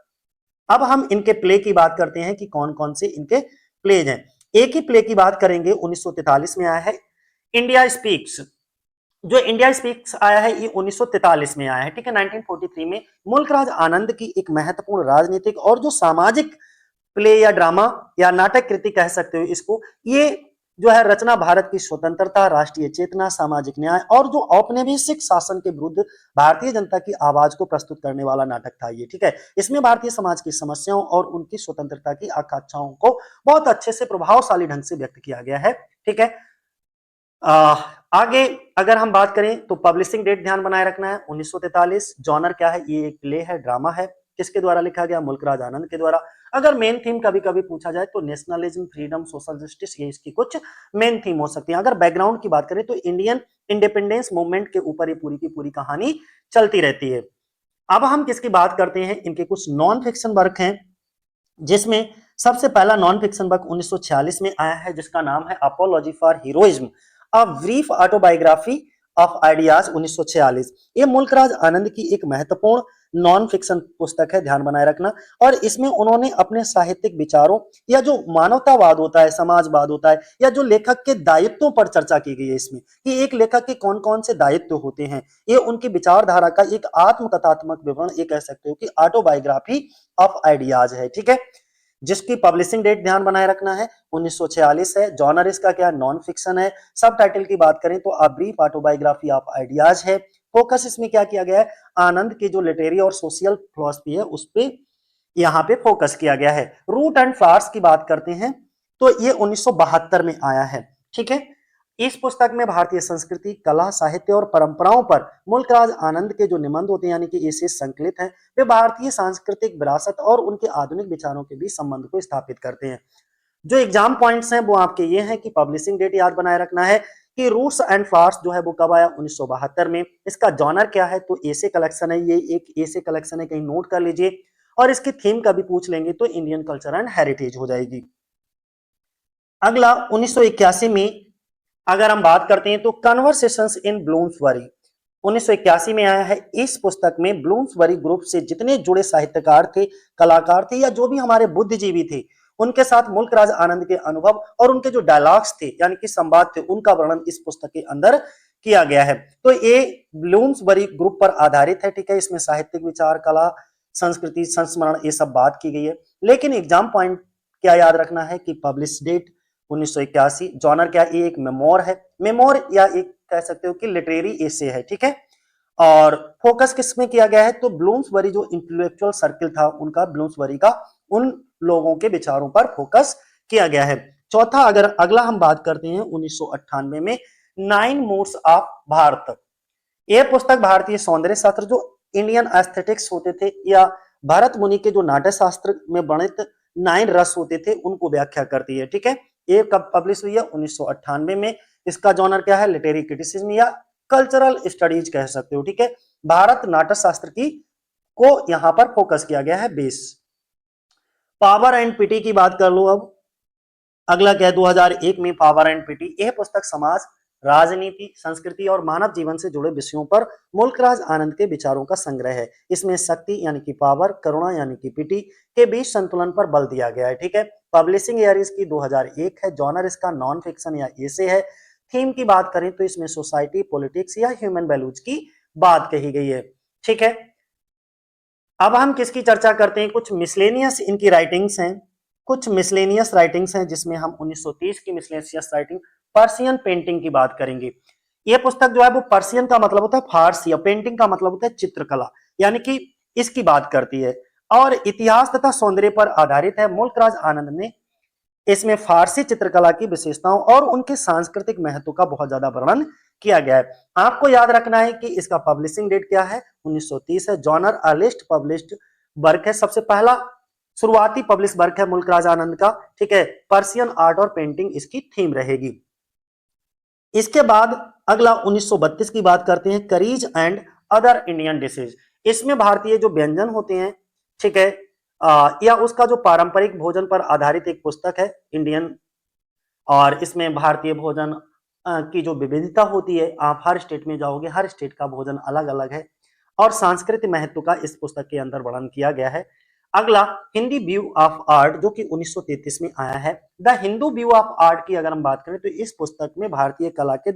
अब हम इनके प्ले की बात करते हैं कि कौन कौन से इनके प्लेज हैं। एक ही प्ले की बात करेंगे, 1943 में आया है, इंडिया स्पीक्स। जो इंडिया स्पीक्स आया है ये 1943 में आया है, ठीक है। 1943 में मुल्कराज आनंद की एक महत्वपूर्ण राजनीतिक और जो सामाजिक प्ले या ड्रामा या नाटक कृति कह सकते हो इसको, ये जो है रचना भारत की स्वतंत्रता, राष्ट्रीय चेतना, सामाजिक न्याय और जो औपनिवेशिक शासन के विरुद्ध भारतीय जनता की आवाज को प्रस्तुत करने वाला नाटक था ये, ठीक है। इसमें भारतीय समाज की समस्याओं और उनकी स्वतंत्रता की आकांक्षाओं को बहुत अच्छे से प्रभावशाली ढंग से व्यक्त किया गया है, ठीक है। आगे अगर हम बात करें तो पब्लिशिंग डेट ध्यान बनाए रखना है 1943। जॉनर क्या है? ये एक प्ले है, ड्रामा है। किसके द्वारा लिखा गया? मुल्कराज आनंद के द्वारा। अगर मेन थीम कभी कभी पूछा जाए तो नेशनलिज्म, फ्रीडम, सोशल जस्टिस, ये इसकी कुछ मेन थीम हो सकती है। अगर बैकग्राउंड की बात करें तो इंडियन इंडिपेंडेंस मूवमेंट के ऊपर ये पूरी की पूरी कहानी चलती रहती है। अब हम किसकी बात करते हैं? इनके कुछ नॉन फिक्शन वर्क हैं, जिसमें सबसे पहला नॉन फिक्शन वर्क 1946 में आया है, जिसका नाम है apology for heroism, a brief autobiography of ideas, 1946। ये मुल्कराज आनंद की एक महत्वपूर्ण नॉन फिक्शन पुस्तक है, ध्यान बनाए रखना। और इसमें उन्होंने अपने साहित्यिक विचारों या जो मानवतावाद होता है, समाजवाद होता है, या जो लेखक के दायित्वों पर चर्चा की गई है इसमें, कि एक लेखक के कौन कौन से दायित्व होते हैं, ये उनकी विचारधारा का एक आत्मकथात्मक विवरण, ये कह सकते हो कि ऑटोबायोग्राफी ऑफ आइडियाज है, ठीक है। जिसकी पब्लिशिंग डेट ध्यान बनाए रखना है 1946 है। जॉनर इसका क्या? नॉन फिक्शन है। सब टाइटल की बात करें तो a brief autobiography of ideas है। फोकस इसमें क्या किया गया है? आनंद की जो लिटरेरी और सोशल फिलॉसफी है उस पे यहाँ पे फोकस किया गया है। रूट एंड फ्लावर्स की बात करते हैं तो ये 1972 में आया है, ठीक है। इस पुस्तक में भारतीय संस्कृति, कला, साहित्य और परंपराओं पर मुल्कराज आनंद के जो निबंध होते हैं यानी कि एसे संकलित हैं, वे भारतीय सांस्कृतिक विरासत और उनके आधुनिक विचारों के बीच संबंध को स्थापित करते हैं। जो एग्जाम पॉइंट्स हैं वो आपके ये हैं कि पब्लिशिंग डेट याद बनाए रखना है कि रूट्स एंड फ्लावर्स जो है वो कब आया? 1972 में। इसका जॉनर क्या है? तो एसे कलेक्शन है, ये एक एसे कलेक्शन है, कहीं नोट कर लीजिए। और इसकी थीम कभी पूछ लेंगे तो इंडियन कल्चर एंड हेरिटेज हो जाएगी। अगला 1981 में अगर हम बात करते हैं तो कन्वर्सेशंस इन ब्लूम्सबरी 1981 में आया है। इस पुस्तक में ब्लूम्सबरी ग्रुप से जितने जुड़े साहित्यकार थे, कलाकार थे, या जो भी हमारे बुद्धिजीवी थे, उनके साथ मुल्कराज आनंद के अनुभव और उनके जो डायलॉग्स थे यानी कि संवाद थे, उनका वर्णन इस पुस्तक के अंदर किया गया है। तो ये ब्लूम्सबरी ग्रुप पर आधारित है, ठीक है। इसमें साहित्यिक विचार, कला, संस्कृति, संस्मरण, ये सब बात की गई है। लेकिन एग्जाम पॉइंट क्या याद रखना है कि पब्लिश डेट 1981। जॉनर क्या? ये एक मेमोर है, मेमोर या एक कह सकते हो कि लिटरेरी एसे है, ठीक है। और फोकस किस में किया गया है? तो ब्लूम्सबरी जो इंटेलेक्चुअल सर्किल था उनका, ब्लूम्सबरी का, उन लोगों के विचारों पर फोकस किया गया है। चौथा अगर अगला हम बात करते हैं 1998 में, नाइन मूड्स ऑफ भारत। यह पुस्तक भारतीय सौंदर्य शास्त्र, जो इंडियन एस्थेटिक्स होते थे, या भरत मुनि के जो नाट्य शास्त्र में वर्णित 9 रस होते थे, उनको व्याख्या करती है, ठीक है। ये कब पब्लिश हुई है? 1998 में। इसका जॉनर क्या है? लिटरेरी क्रिटिसिज्म या कल्चरल स्टडीज कह सकते हो, ठीक है। भारत नाट्य शास्त्र की को यहां पर फोकस किया गया है बेस। पावर एंड पिटी की बात कर लो अब। अगला क्या है? 2001 में पावर एंड पिटी। यह पुस्तक समाज, राजनीति, संस्कृति और मानव जीवन से जुड़े विषयों पर मुल्कराज आनंद के विचारों का संग्रह है। इसमें शक्ति यानी कि पावर, करुणा यानी कि पिटी के बीच संतुलन पर बल दिया गया है, ठीक है। पब्लिशिंग ईयर इसकी 2001 है। जॉनर इसका नॉन फिक्शन या एसे है। थीम की बात करें तो इसमें सोसाइटी, पॉलिटिक्स या ह्यूमन वैल्यूज की बात कही गई है, ठीक है। अब हम किसकी चर्चा करते हैं? कुछ मिसलेनियस इनकी राइटिंग्स हैं, कुछ मिसलेनियस राइटिंग्स हैं, जिसमें हम 1930 की मिसलेनियस राइटिंग पर्सियन पेंटिंग की बात करेंगे। यह पुस्तक जो है वो पर्सियन का मतलब होता है फारसी, और पेंटिंग का मतलब होता है चित्रकला, यानी कि इसकी बात करती है और इतिहास तथा सौंदर्य पर आधारित है। मुल्कराज आनंद ने इसमें फारसी चित्रकला की विशेषताओं और उनके सांस्कृतिक महत्व का बहुत ज्यादा वर्णन किया गया है। आपको याद रखना है कि इसका पब्लिशिंग डेट क्या है, 1930 है। जॉनर अर्लिस्ट पब्लिश्ड वर्क है, सबसे पहला शुरुआती पब्लिश वर्क है मुल्कराज आनंद का, ठीक है। पर्शियन आर्ट और पेंटिंग इसकी थीम रहेगी। इसके बाद अगला 1932 की बात करते हैं, curries and other Indian dishes. इसमें भारतीय जो व्यंजन होते हैं, ठीक है, या उसका जो पारंपरिक भोजन पर आधारित एक पुस्तक है इंडियन, और इसमें भारतीय भोजन की जो विविधता होती है, आप हर स्टेट में जाओगे हर स्टेट का भोजन अलग अलग है और सांस्कृतिक महत्व का इस पुस्तक के अंदर वर्णन किया गया है। अगला हिंदी व्यू ऑफ आर्ट जो कि 1933 में आया है। The Hindu view of art की अगर हम बात करें तो इस पुस्तक में भारतीय कला के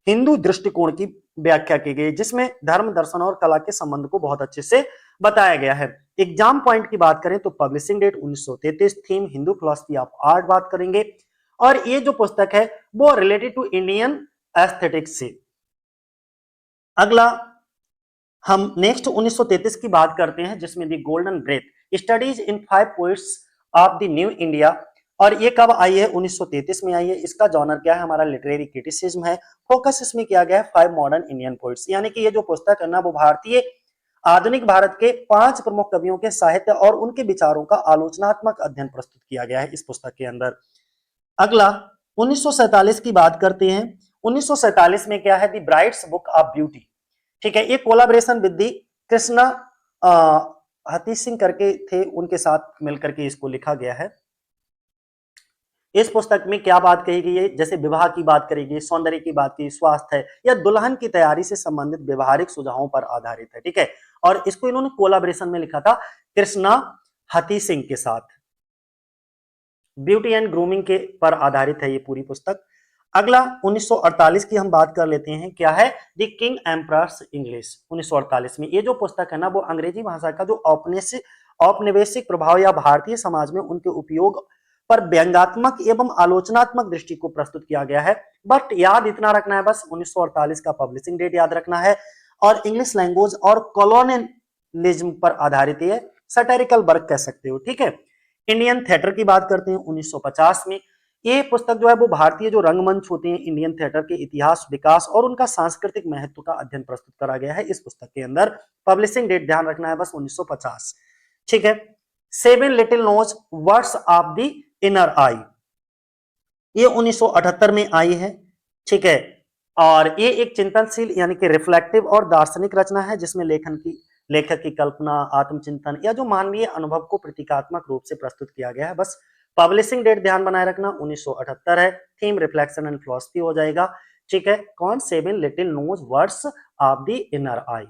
हिंदू दृष्टिकोण की व्याख्या की गई, जिसमें धर्म दर्शन और कला के संबंध को बहुत अच्छे से बताया गया है। एग्जाम पॉइंट की बात करें तो publishing date 1933, theme Hindu philosophy of art बात करेंगे, और ये जो पुस्तक है वो रिलेटेड टू इंडियन एस्थेटिक्स से। अगला हम नेक्स्ट 1933 की बात करते हैं, जिसमें the golden breath studies in 5 poets of the new India, और ये कब आई है, 1933 में आई है। इसका जॉनर क्या है, हमारा लिटरेरी क्रिटिसिज्म है। फोकस इसमें किया गया है 5 मॉडर्न इंडियन पोइट्स, यानी कि ये जो पुस्तक है ना वो भारतीय आधुनिक भारत के 5 प्रमुख कवियों के साहित्य और उनके विचारों का आलोचनात्मक अध्ययन प्रस्तुत किया गया है इस पुस्तक के अंदर। अगला 1947 की बात करते हैं। 1947 में क्या है, the brides book of beauty, ठीक है। ये कोलाबरेशन विद दी कृष्णा हती सिंह करके थे, उनके साथ मिलकर के इसको लिखा गया है। इस पुस्तक में क्या बात कही गई है, जैसे विवाह की बात करी गई, सौंदर्य की बात की, स्वास्थ्य या दुल्हन की तैयारी से संबंधित व्यवहारिक सुझावों पर आधारित है, ठीक है। और इसको इन्होंने कोलाबरेशन में लिखा था कृष्णा हती सिंह के साथ। ब्यूटी एंड ग्रूमिंग के पर आधारित है ये पूरी पुस्तक। अगला 1948 की हम बात कर लेते हैं, क्या है, द किंग एम्परर्स इंग्लिश। 1948 में ये जो पुस्तक है ना वो अंग्रेजी भाषा का जो औपनिवेशिक प्रभाव या भारतीय समाज में उनके उपयोग पर व्यंग्यात्मक एवं आलोचनात्मक दृष्टि को प्रस्तुत किया गया है। बट याद इतना रखना है बस, 1948 का पब्लिशिंग डेट याद रखना है, और इंग्लिश लैंग्वेज और कॉलोनियलिज्म पर आधारित है, सैटिरिकल वर्क कह सकते हो, ठीक है। इंडियन थिएटर की बात करते हैं 1950 में। ये पुस्तक जो है वो भारतीय जो रंगमंच होते हैं इंडियन थिएटर के इतिहास, विकास और उनका सांस्कृतिक महत्व का अध्ययन प्रस्तुत करा गया है इस पुस्तक के अंदर। पब्लिशिंग डेट ध्यान रखना है बस, 1950, ठीक है। 7 little known birds of the inner eye, ये 1978 में आई है, ठीक है। और ये एक चिंतनशील यानी कि रिफ्लेक्टिव और दार्शनिक रचना है, जिसमें लेखक की कल्पना, आत्मचिंतन या जो मानवीय अनुभव को प्रतीकात्मक रूप से प्रस्तुत किया गया है। बस पब्लिशिंग डेट ध्यान बनाए रखना, 1978 है। थीम रिफ्लेक्शन एंड फिलॉसफी हो जाएगा, ठीक है। कौन, 7 little known birds of the inner eye.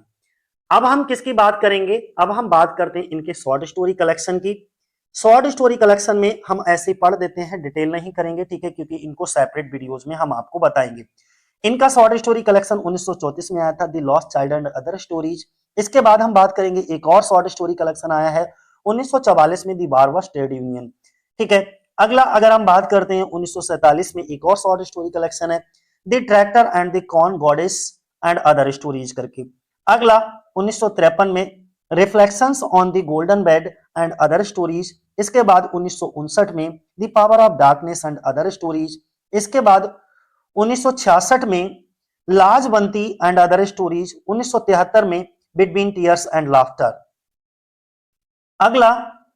अब हम किसकी बात करेंगे, अब हम बात करते हैं इनके शॉर्ट स्टोरी कलेक्शन की। शॉर्ट स्टोरी कलेक्शन में हम ऐसे पढ़ देते हैं, डिटेल नहीं करेंगे, ठीक है, क्योंकि इनको सेपरेट वीडियोस में हम आपको बताएंगे। इनका शॉर्ट स्टोरी कलेक्शन 1934 में आया था, the lost child and other stories. इसके बाद हम बात करेंगे एक और शॉर्ट स्टोरी कलेक्शन आया है 1944 में, द बारवा ट्रेड यूनियन, ठीक है। अगला अगर हम बात करते हैं 1947 में एक और शॉर्ट स्टोरी कलेक्शन है, the tractor and the corn goddess and other stories करके। अगला 1953 में reflections on the golden bed and other stories. इसके बाद 1959 में the power of darkness and other stories. इसके बाद 1966 में लाजवंती एंड अदर स्टोरीज। 1973 में बिटवीन टीयर्स एंड लाफ्टर। अगला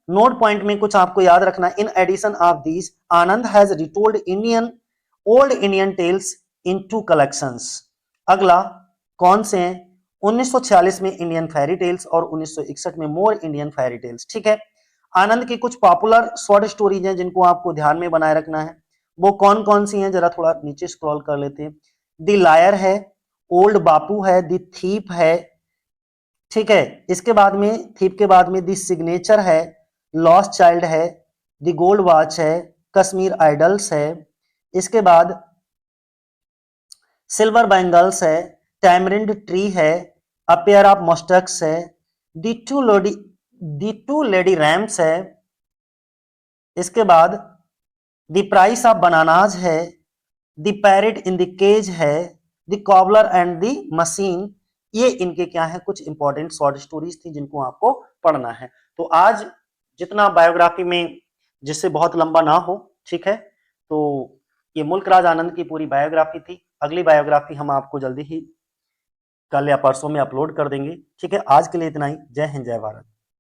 नोट पॉइंट में कुछ आपको याद रखना, in addition of these Anand has retold old Indian tales in 2 collections. अगला कौन से हैं, 1946 में इंडियन फेरी टेल्स और 1961 में मोर इंडियन फेरी टेल्स, ठीक है। आनंद की कुछ पॉपुलर शॉर्ट स्टोरीज हैं जिनको आपको ध्यान में बनाए रखना है, वो कौन कौन सी हैं, जरा थोड़ा नीचे स्क्रॉल कर लेते हैं। द लायर है, ओल्ड बापू है, द थीप है, ठीक है। इसके बाद में थीप के बाद में द सिग्नेचर है, लॉस्ट चाइल्ड है, द गोल्ड वॉच है, कश्मीर आइडल्स है। इसके बाद सिल्वर बैंगल्स है, टैमरिंड ट्री है, अ पेयर ऑफ मस्टक्स है, द टू लेडी रैम्स है। इसके बाद द प्राइस ऑफ बनानाज है, the parrot in the cage है, the cobbler and the machine, ये इनके क्या है, कुछ इंपॉर्टेंट शॉर्ट स्टोरीज थी जिनको आपको पढ़ना है। तो आज जितना बायोग्राफी में, जिससे बहुत लंबा ना हो, ठीक है। तो ये मुल्क राज आनंद की पूरी बायोग्राफी थी। अगली बायोग्राफी हम आपको जल्दी ही कल या परसों में अपलोड कर देंगे, ठीक है। आज के लिए इतना ही। जय हिंद, जय भारत।